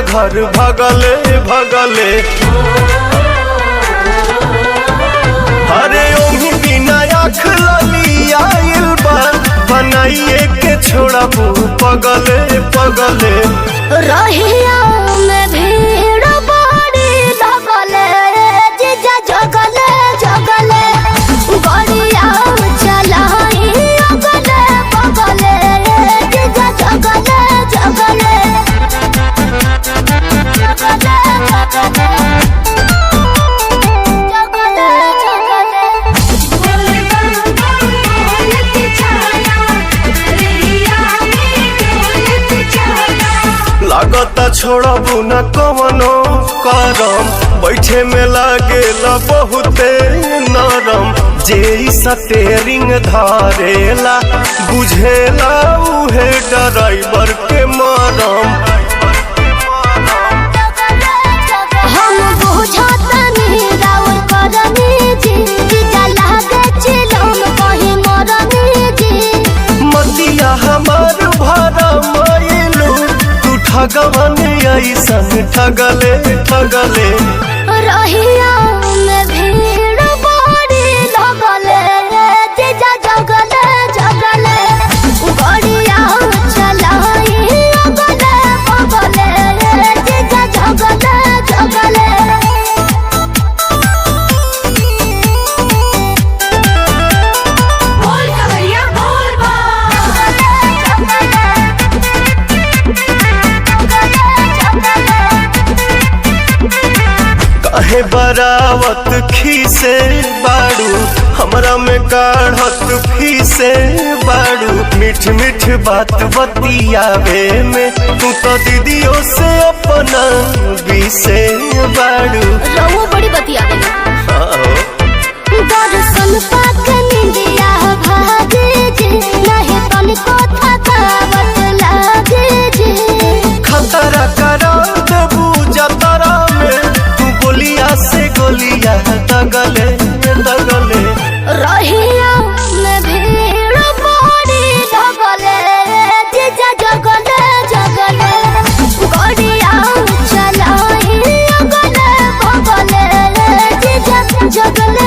घर भगले भगले। अरे ओही बिना आँख लली आइल बा, बनाइए के छोड़ा पगले पगले। रहिया में भीड़ बड़ी लगले, जीजा जगले जगले, गड़िया चलाई अगले बगले, जीजा जगले जगले जगले जगले लागता छोड़बू न कवनो करम, बैठे में लागेला बहुते नरम। जे स्टेरिंग धारेला बुझेला उहे ड्राइवर के मरम। हम बुझतनी राउर करनी जी, जीजा लागे चिलम कहीं मरनी जी। मतिया हमार भरा मायलू, तू ठगवन ऐसन ठगले ठगले। रहिया में भीड़ बड़ी लगले, जीजा जगले जगले, गड़िया चलाई अगले बगले, जीजा जगले जगले। काहे बरावत खीसे बाड़ू, हमरा में काढ़त फीसे बाड़ू। मीठ मीठ बात बतियावे में तू तो दीदियों से अपना बीसे बाड़ू। रहुआ बड़ी बतियावे दर्शन पाके निंदिया भागे जी, नहीं तनिको थकावट लागे जी। खतरा करा देबू जतरा में, तू गोलिया से गोलिया दगले दगले। रहिया में भीड़ बड़ी लगले, जीजा जगले जगले, गड़िया चलाई अगले बगले, जीजा जगले